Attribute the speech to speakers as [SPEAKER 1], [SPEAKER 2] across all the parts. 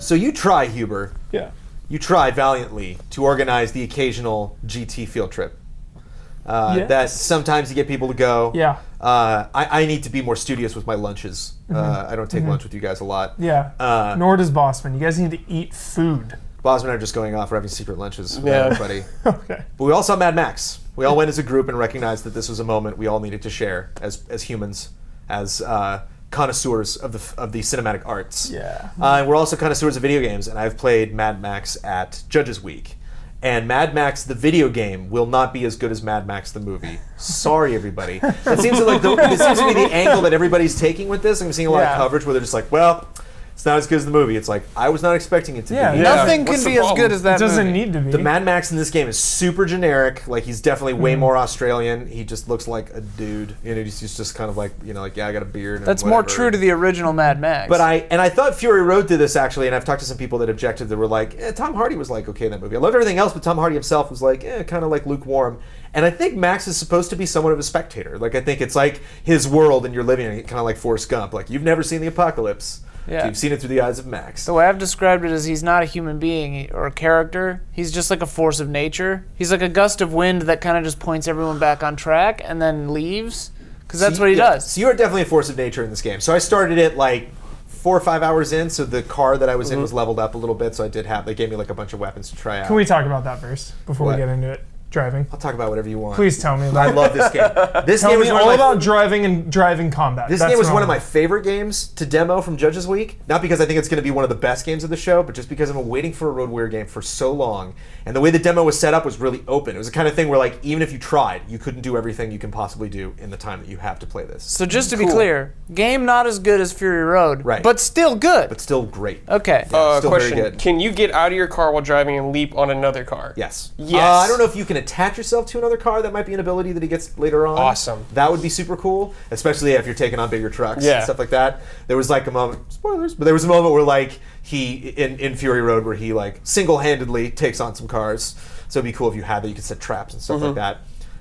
[SPEAKER 1] So you try, Huber.
[SPEAKER 2] Yeah.
[SPEAKER 1] You try valiantly to organize the occasional GT field trip. That sometimes you get people to go.
[SPEAKER 2] Yeah.
[SPEAKER 1] I need to be more studious with my lunches. I don't take lunch with you guys a lot.
[SPEAKER 2] Yeah. Nor does Bossman. You guys need to eat food.
[SPEAKER 1] Bosman and I are just going off. We're having secret lunches with everybody.
[SPEAKER 2] Okay.
[SPEAKER 1] But we all saw Mad Max. We all went as a group and recognized that this was a moment we all needed to share as humans, as connoisseurs of the cinematic arts.
[SPEAKER 2] Yeah.
[SPEAKER 1] And we're also connoisseurs of video games, and I've played Mad Max at Judges Week. And Mad Max, the video game, will not be as good as Mad Max, the movie. Sorry, everybody. That seems to it seems to be the angle that everybody's taking with this. I'm seeing a lot of coverage where they're just like, well, it's not as good as the movie. It's like, I was not expecting it to be.
[SPEAKER 3] Nothing can be as good as that
[SPEAKER 2] It doesn't
[SPEAKER 3] movie.
[SPEAKER 2] need to be.
[SPEAKER 1] The Mad Max in this game is super generic. Like, he's definitely way more Australian. He just looks like a dude. You know, he's just kind of like, I got a beard. And
[SPEAKER 3] That's
[SPEAKER 1] whatever.
[SPEAKER 3] more true to the original Mad Max.
[SPEAKER 1] But I thought Fury Road did this actually, and I've talked to some people that objected that were like, Tom Hardy was like okay in that movie. I loved everything else, but Tom Hardy himself was like, kind of like lukewarm. And I think Max is supposed to be somewhat of a spectator. Like, I think it's like his world and you're living in it, kind of like Forrest Gump. Like, you've never seen the apocalypse.
[SPEAKER 3] Yeah.
[SPEAKER 1] So you've seen it through the eyes of Max.
[SPEAKER 3] The way I've described it is he's not a human being or a character. He's just like a force of nature. He's like a gust of wind that kind of just points everyone back on track and then leaves. Because that's what he does.
[SPEAKER 1] So you're definitely a force of nature in this game. So I started it like 4 or 5 hours in, so the car that I was in was leveled up a little bit, so they gave me like a bunch of weapons to try out.
[SPEAKER 2] Can we talk about that first before
[SPEAKER 1] What?
[SPEAKER 2] we get into it? Driving.
[SPEAKER 1] I'll talk about whatever you want.
[SPEAKER 2] Please tell me.
[SPEAKER 1] I love this game. This
[SPEAKER 2] Tell
[SPEAKER 1] game
[SPEAKER 2] me
[SPEAKER 1] was
[SPEAKER 2] all about driving and driving combat.
[SPEAKER 1] This game was one of my favorite games to demo from Judges Week. Not because I think it's going to be one of the best games of the show, but just because I've been waiting for a Road Warrior game for so long. And the way the demo was set up was really open. It was the kind of thing where, like, even if you tried, you couldn't do everything you can possibly do in the time that you have to play this.
[SPEAKER 3] So just to be clear, game not as good as Fury Road,
[SPEAKER 1] Right.
[SPEAKER 3] but still good.
[SPEAKER 1] But still great.
[SPEAKER 3] Okay.
[SPEAKER 1] Yeah, still
[SPEAKER 4] question.
[SPEAKER 1] very good.
[SPEAKER 4] Can you get out of your car while driving and leap on another car?
[SPEAKER 1] Yes.
[SPEAKER 4] Yes.
[SPEAKER 1] I don't know if you can attach yourself to another car. That might be an ability that he gets later on.
[SPEAKER 4] Awesome.
[SPEAKER 1] That would be super cool, especially if you're taking on bigger trucks
[SPEAKER 4] Yeah.
[SPEAKER 1] and stuff like that. There was like a moment, spoilers, but there was a moment where like he, in Fury Road, where he like single-handedly takes on some cars. So it'd be cool if you had that. You could set traps and stuff like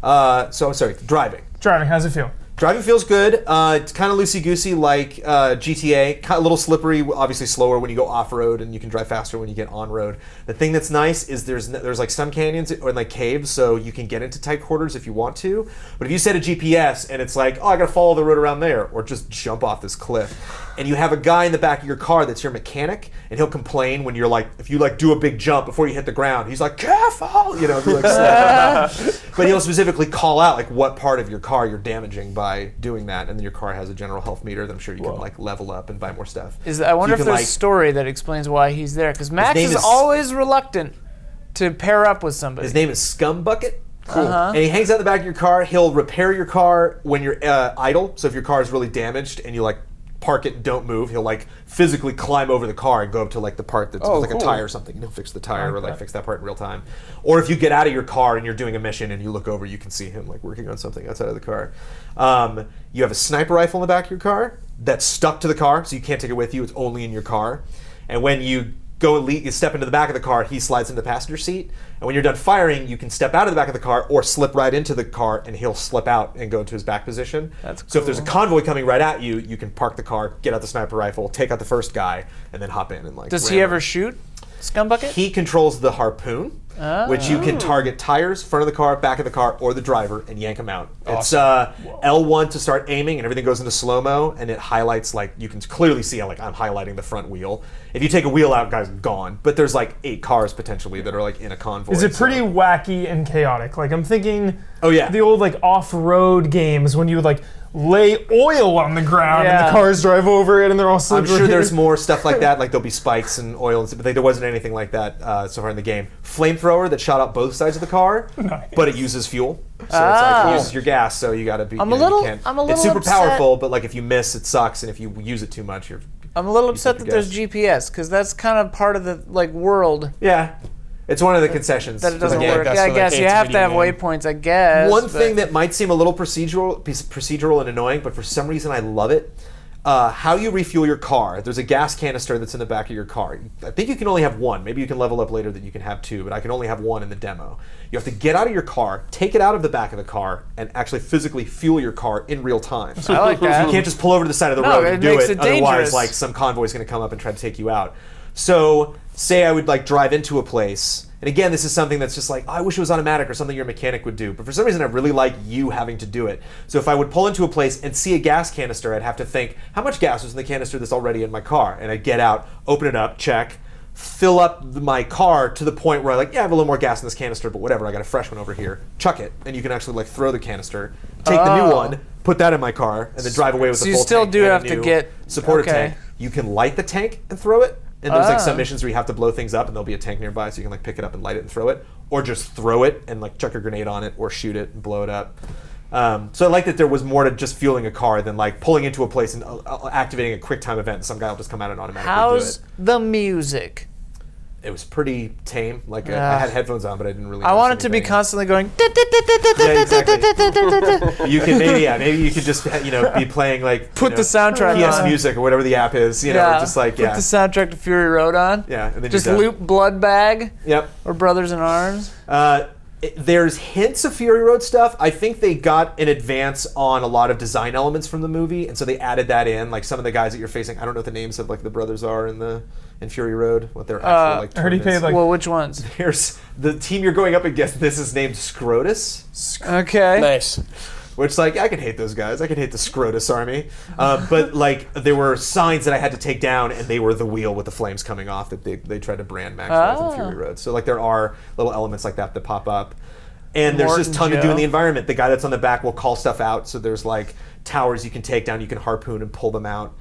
[SPEAKER 1] that. So, sorry, driving.
[SPEAKER 2] Driving, how's it feel?
[SPEAKER 1] Driving feels good. It's kind of loosey-goosey like GTA. A little slippery, obviously slower when you go off-road, and you can drive faster when you get on-road. The thing that's nice is there's like some canyons or like caves, so you can get into tight quarters if you want to. But if you set a GPS and it's like, oh, I gotta follow the road around there, or just jump off this cliff, and you have a guy in the back of your car that's your mechanic, and he'll complain when you're like, if you like do a big jump before you hit the ground, he's like, careful, you know, like, but he'll specifically call out like what part of your car you're damaging by doing that, and then your car has a general health meter that I'm sure you can like level up and buy more stuff.
[SPEAKER 3] I wonder if
[SPEAKER 1] can,
[SPEAKER 3] there's
[SPEAKER 1] like,
[SPEAKER 3] a story that explains why he's there, because Max
[SPEAKER 1] name
[SPEAKER 3] is
[SPEAKER 1] is-
[SPEAKER 3] always reluctant to pair up with somebody.
[SPEAKER 1] His name is Scumbucket. Cool. And he hangs out in the back of your car. He'll repair your car when you're idle. So if your car is really damaged and you like park it and don't move, he'll like physically climb over the car and go up to like the part that's like a tire or something, and he'll fix the tire or like fix that part in real time. Or if you get out of your car and you're doing a mission and you look over, you can see him like working on something outside of the car. You have a sniper rifle in the back of your car that's stuck to the car, so you can't take it with you. It's only in your car. And when you go and you step into the back of the car, he slides into the passenger seat. And when you're done firing, you can step out of the back of the car or slip right into the car, and he'll slip out and go into his back position.
[SPEAKER 3] That's
[SPEAKER 1] So if there's a convoy coming right at you, you can park the car, get out the sniper rifle, take out the first guy, and then hop in and like.
[SPEAKER 3] Does
[SPEAKER 1] ram
[SPEAKER 3] he ever
[SPEAKER 1] him.
[SPEAKER 3] shoot Scumbucket?
[SPEAKER 1] He controls the harpoon, which you can target tires, front of the car, back of the car, or the driver, and yank him out.
[SPEAKER 4] Awesome.
[SPEAKER 1] It's L1 to start aiming, and everything goes into slow-mo, and it highlights, like, you can clearly see, like, I'm highlighting the front wheel. If you take a wheel out, guy's gone. But there's, like, 8 cars, potentially, that are, like, in a convoy.
[SPEAKER 2] Is it pretty wacky and chaotic? Like, I'm thinking the old, like, off-road games when you would, like, lay oil on the ground and the cars drive over it and they're all slippery.
[SPEAKER 1] I'm sure there's more stuff like that, like there'll be spikes and oil, and stuff, but there wasn't anything like that so far in the game. Flamethrower that shot out both sides of the car, but it uses fuel. So it's like it uses your gas, so you gotta be.
[SPEAKER 3] I'm
[SPEAKER 1] you
[SPEAKER 3] a
[SPEAKER 1] know,
[SPEAKER 3] little-
[SPEAKER 1] you can't,
[SPEAKER 3] I'm a little
[SPEAKER 1] It's super
[SPEAKER 3] upset.
[SPEAKER 1] powerful, but like if you miss, it sucks, and if you use it too much, you're.
[SPEAKER 3] I'm a little upset
[SPEAKER 1] your
[SPEAKER 3] that there's
[SPEAKER 1] gas.
[SPEAKER 3] GPS, because that's kind of part of the like world
[SPEAKER 1] Yeah, it's one of the concessions.
[SPEAKER 3] that it doesn't
[SPEAKER 1] to the game.
[SPEAKER 3] work.
[SPEAKER 4] that's
[SPEAKER 3] Yeah, I
[SPEAKER 4] what, like,
[SPEAKER 3] guess you
[SPEAKER 4] it's a
[SPEAKER 3] have to
[SPEAKER 4] video
[SPEAKER 3] have
[SPEAKER 4] game.
[SPEAKER 3] waypoints, I guess.
[SPEAKER 1] One
[SPEAKER 3] but-
[SPEAKER 1] thing that might seem a little procedural and annoying, but for some reason I love it. How you refuel your car. There's a gas canister that's in the back of your car. I think you can only have one. Maybe you can level up later that you can have 2, but I can only have 1 in the demo. You have to get out of your car, take it out of the back of the car, and actually physically fuel your car in real time.
[SPEAKER 3] I like that.
[SPEAKER 1] You can't just pull over to the side of the
[SPEAKER 3] No,
[SPEAKER 1] road
[SPEAKER 3] it
[SPEAKER 1] and do
[SPEAKER 3] makes
[SPEAKER 1] it.
[SPEAKER 3] it dangerous.
[SPEAKER 1] Otherwise, like some convoy's going to come up and try to take you out. So say I would like drive into a place, and again, this is something that's just like, I wish it was automatic or something your mechanic would do. But for some reason, I really like you having to do it. So if I would pull into a place and see a gas canister, I'd have to think, how much gas was in the canister that's already in my car? And I'd get out, open it up, check, fill up my car to the point where I I have a little more gas in this canister, but whatever, I got a fresh one over here. Chuck it, and you can actually throw the canister, take the new one, put that in my car, and then drive away with the full tank.
[SPEAKER 3] So you still do have to get
[SPEAKER 1] supporter tank. You can light the tank and throw it. And there's some missions where you have to blow things up, and there'll be a tank nearby, so you can pick it up and light it and throw it, or just throw it and chuck a grenade on it, or shoot it and blow it up. So I like that there was more to just fueling a car than pulling into a place and activating a quick time event. And some guy will just come out and automatically do it.
[SPEAKER 3] How's the music?
[SPEAKER 1] It was pretty tame. I had headphones on, but I didn't really.
[SPEAKER 3] I want it to be constantly going.
[SPEAKER 1] Yeah, exactly. You can maybe you could just be playing
[SPEAKER 3] put the soundtrack
[SPEAKER 1] PS
[SPEAKER 3] on.
[SPEAKER 1] Music or whatever the app is. Put the
[SPEAKER 3] soundtrack to Fury Road on.
[SPEAKER 1] Yeah, and then
[SPEAKER 3] just loop Blood Bag.
[SPEAKER 1] Yep.
[SPEAKER 3] Or Brothers in Arms.
[SPEAKER 1] There's hints of Fury Road stuff. I think they got an advance on a lot of design elements from the movie, and so they added that in. Some of the guys that you're facing, I don't know what the names of the brothers are in Fury Road, what their actual
[SPEAKER 2] I already paid
[SPEAKER 3] well, which ones?
[SPEAKER 1] Here's the team you're going up against. This is named Scrotus.
[SPEAKER 3] Okay.
[SPEAKER 4] Nice.
[SPEAKER 1] Which I can hate those guys. I can hate the Scrotus army. But there were signs that I had to take down, and they were the wheel with the flames coming off that they tried to brand Max in Fury Road. So there are little elements like that pop up. And there's just a ton to do in the environment. The guy that's on the back will call stuff out. So there's towers you can take down, you can harpoon and pull them out.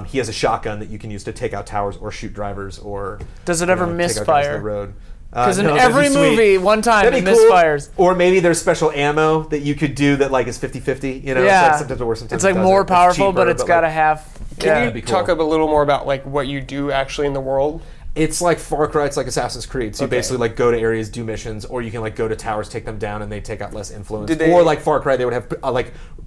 [SPEAKER 1] He has a shotgun that you can use to take out towers or shoot drivers or
[SPEAKER 3] does it ever misfire? Because in
[SPEAKER 1] no,
[SPEAKER 3] every movie, one time it misfires.
[SPEAKER 1] Or maybe there's special ammo that you could do that is 50-50.
[SPEAKER 3] Yeah.
[SPEAKER 1] Sometimes it works, sometimes
[SPEAKER 3] it's
[SPEAKER 1] it
[SPEAKER 3] more powerful,
[SPEAKER 1] cheaper,
[SPEAKER 3] but it's got a half.
[SPEAKER 4] Can you talk a little more about what you do actually in the world?
[SPEAKER 1] It's like Far Cry, it's like Assassin's Creed. So you basically go to areas, do missions, or you can go to towers, take them down, and they take out less influence. Or like Far Cry, they would have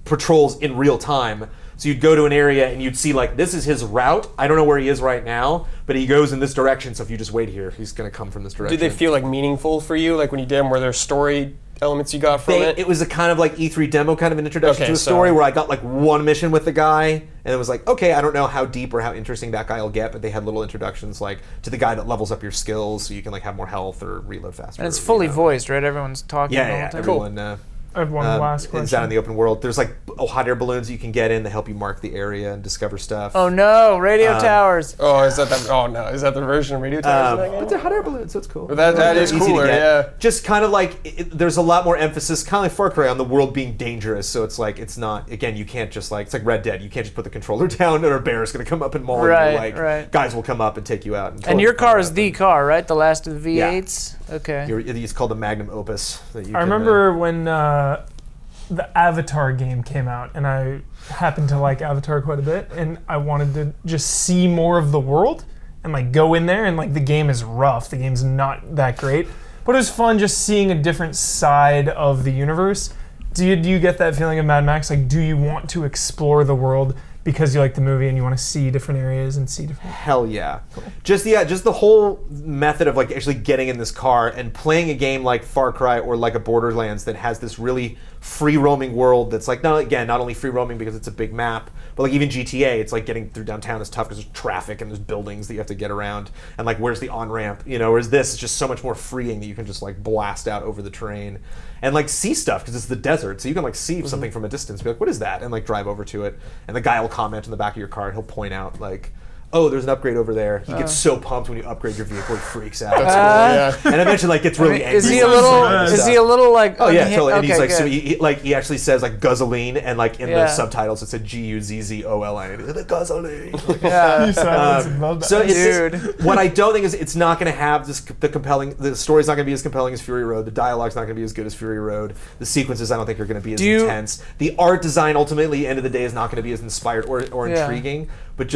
[SPEAKER 1] patrols in real time. So you'd go to an area and you'd see this is his route. I don't know where he is right now, but he goes in this direction. So if you just wait here, he's going to come from this direction.
[SPEAKER 4] Did they feel meaningful for you? When you did them, were there story elements you got from it?
[SPEAKER 1] It was a kind of E3 demo, kind of an introduction to a story where I got one mission with the guy, and it was okay, I don't know how deep or how interesting that guy will get, but they had little introductions to the guy that levels up your skills, so you can have more health or reload faster.
[SPEAKER 3] And it's fully voiced, right? Everyone's talking all the time.
[SPEAKER 1] Everyone.
[SPEAKER 2] I have one last question.
[SPEAKER 1] It's out in the open world. There's hot air balloons you can get in to help you mark the area and discover stuff.
[SPEAKER 3] Oh no, radio towers.
[SPEAKER 4] Oh, is that the? Oh no, is that the version of radio towers?
[SPEAKER 1] But they're hot air balloons, so it's cool.
[SPEAKER 4] Well, that is cooler, yeah.
[SPEAKER 1] Just kind of there's a lot more emphasis, kind of like Far Cry, on the world being dangerous. So it's it's not. Again, you can't just it's like Red Dead. You can't just put the controller down, and a bear is going to come up and maul you.
[SPEAKER 3] Right.
[SPEAKER 1] Guys will come up and take you out.
[SPEAKER 3] And your car is the car, right? The last of the V8s.
[SPEAKER 1] Yeah.
[SPEAKER 3] Okay.
[SPEAKER 1] It's called the Magnum Opus.
[SPEAKER 2] I remember when the Avatar game came out, and I happened to like Avatar quite a bit, and I wanted to just see more of the world and go in there, and the game is rough. The game's not that great, but it was fun just seeing a different side of the universe. Do you get that feeling of Mad Max? Do you want to explore the world because you like the movie and you want to see different areas and see different...
[SPEAKER 1] Hell yeah. Cool. Just the whole method of actually getting in this car and playing a game like Far Cry or a Borderlands that has this really free roaming world that's not only free roaming because it's a big map, but even GTA, it's getting through downtown is tough because there's traffic and there's buildings that you have to get around, and where's the on-ramp, whereas this is just so much more freeing that you can just blast out over the terrain and see stuff because it's the desert, so you can see something from a distance, be what is that, and drive over to it, and the guy will comment in the back of your car and he'll point out oh, there's an upgrade over there. He gets so pumped when you upgrade your vehicle, he freaks out.
[SPEAKER 4] That's cool, yeah.
[SPEAKER 1] And eventually gets really angry.
[SPEAKER 3] Is he a little
[SPEAKER 1] Oh yeah, totally. And
[SPEAKER 3] okay,
[SPEAKER 1] he's so he actually says guzzling, and in the subtitles it said Guzzoli. The guzzling. So it's what I don't think is it's not going to have the story's not going to be as compelling as Fury Road. The dialogue's not going to be as good as Fury Road. The sequences I don't think are going to be as intense. The art design ultimately, end of the day, is not going to be as inspired or intriguing. But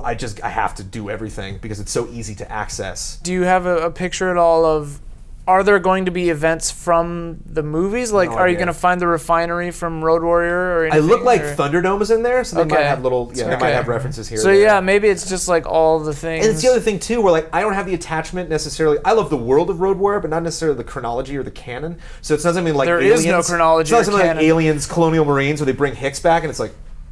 [SPEAKER 1] I have to do everything because it's so easy to access.
[SPEAKER 3] Do you have a picture at all of, are there going to be events from the movies? Are you going to find the refinery from Road Warrior or anything?
[SPEAKER 1] I look like Thunderdome is in there, so they might have they might have references here.
[SPEAKER 3] So maybe it's just all the things.
[SPEAKER 1] And it's the other thing too, where I don't have the attachment necessarily. I love the world of Road Warrior, but not necessarily the chronology or the canon. So it's not something like
[SPEAKER 3] there
[SPEAKER 1] Aliens.
[SPEAKER 3] is no chronology.
[SPEAKER 1] It's not something
[SPEAKER 3] canon.
[SPEAKER 1] like Aliens, Colonial Marines, where they bring Hicks back, and it's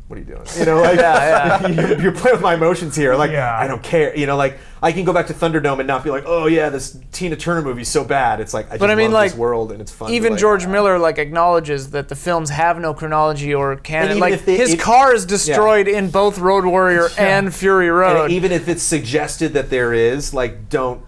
[SPEAKER 1] what are you doing? You know, like you're playing with my emotions here. Like I don't care. You know, like I can go back to Thunderdome and not be like, oh yeah, this Tina Turner movie's so bad. It's like I just love this world and it's fun.
[SPEAKER 3] Even George Miller acknowledges that the films have no chronology or canon. Like his car is destroyed in both Road Warrior and Fury Road.
[SPEAKER 1] And even if it's suggested that there is, like, don't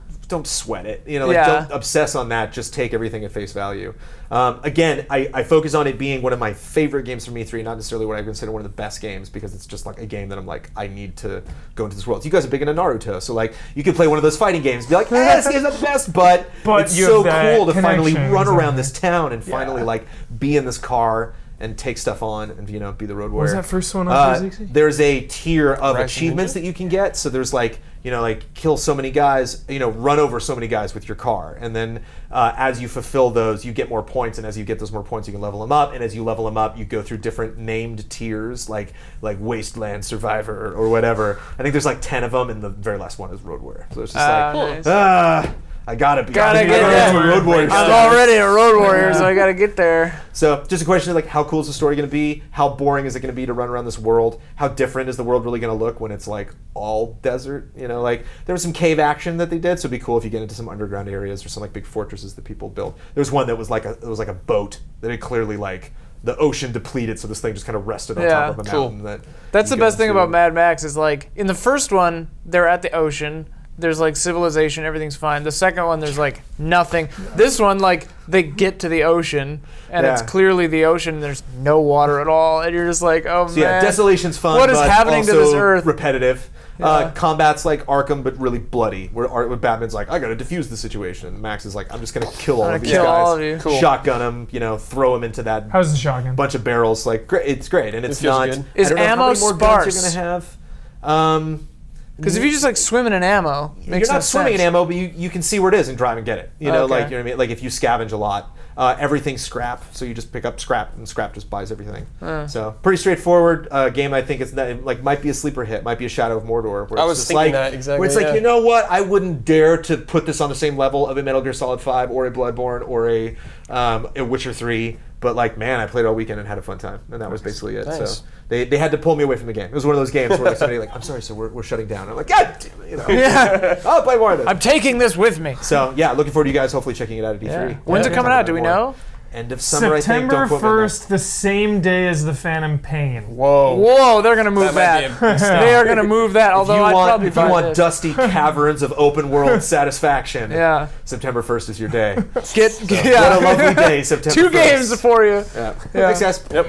[SPEAKER 1] sweat it. You know, like don't obsess on that. Just take everything at face value. Again, I focus on it being one of my favorite games from E3, not necessarily what I consider one of the best games, because it's just like a game that I'm like, I need to go into this world. You guys are big into Naruto, so like you could play one of those fighting games and be like, this game's not the best, but it's so cool to finally run around this town and finally like be in this car and take stuff on and, you know, be the road warrior.
[SPEAKER 2] Was that first one on 360?
[SPEAKER 1] There's a tier of achievements that you can get. So there's like, you know, like kill so many guys, you know, run over so many guys with your car. And then as you fulfill those, you get more points. And as you get those more points, you can level them up. And as you level them up, you go through different named tiers, like Wasteland Survivor or whatever. I think there's like 10 of them, and the very last one is Road Warrior. So it's just like, I gotta get there.
[SPEAKER 3] Road Warrior. I'm already a Road Warrior, so I gotta get there.
[SPEAKER 1] So just a question of like, how cool is the story going to be? How boring is it going to be to run around this world? How different is the world really going to look when it's like all desert? You know, like there was some cave action that they did, so it'd be cool if you get into some underground areas or some like big fortresses that people built. There was one that was like a boat that had clearly like the ocean depleted, so this thing just kind of rested on top of a mountain.
[SPEAKER 3] That's the best thing about Mad Max is like in the first one they're at the ocean. There's like civilization, everything's fine. The second one, there's like nothing. This one, like they get to the ocean, and it's clearly the ocean. There's no water at all, and you're just like, oh man.
[SPEAKER 1] Yeah, Desolation's fun.
[SPEAKER 3] What is happening to this earth?
[SPEAKER 1] Repetitive. Combat's like Arkham, but really bloody. Where Batman's like, I gotta defuse the situation. And Max is like, I'm just gonna kill all of these guys.
[SPEAKER 3] All of you.
[SPEAKER 1] Cool. Shotgun them, you know, throw them into that.
[SPEAKER 2] How's the shotgun?
[SPEAKER 1] Bunch of barrels. Like, it's great, and it's not.
[SPEAKER 4] Good.
[SPEAKER 3] Is
[SPEAKER 1] I don't know
[SPEAKER 3] ammo
[SPEAKER 1] how many more
[SPEAKER 3] sparse?
[SPEAKER 1] guns you're gonna have.
[SPEAKER 3] Because if you just like swim in ammo,
[SPEAKER 1] you're not swimming in ammo, but you can see where it is and drive and get it. You know, like, you know what I mean? Like if you scavenge a lot, everything's scrap, so you just pick up scrap, and scrap just buys everything. So pretty straightforward game. I think like might be a sleeper hit, might be a Shadow of Mordor. Where
[SPEAKER 4] I was thinking that exactly.
[SPEAKER 1] Where it's like, you know what? I wouldn't dare to put this on the same level of a Metal Gear Solid 5 or a Bloodborne or a Witcher 3. But like, man, I played all weekend and had a fun time, and that was basically it.
[SPEAKER 4] Nice.
[SPEAKER 1] So they had to pull me away from the game. It was one of those games where like somebody like, I'm sorry, so we're shutting down. I'm like, God damn it, you know. I'll play more of this.
[SPEAKER 3] I'm taking this with me.
[SPEAKER 1] So yeah, looking forward to you guys hopefully checking it out at E3.
[SPEAKER 3] When's it coming out? Do we know?
[SPEAKER 1] End of summer,
[SPEAKER 2] September
[SPEAKER 1] I think. Don't
[SPEAKER 2] 1st, the same day as the Phantom Pain.
[SPEAKER 3] Whoa, they're gonna move that. They are gonna move that. Although
[SPEAKER 1] if you want dusty caverns of open world satisfaction, September 1st is your day.
[SPEAKER 3] What
[SPEAKER 1] a lovely day, September 1st.
[SPEAKER 3] 2 games for you.
[SPEAKER 1] Thanks, guys.
[SPEAKER 4] Yep.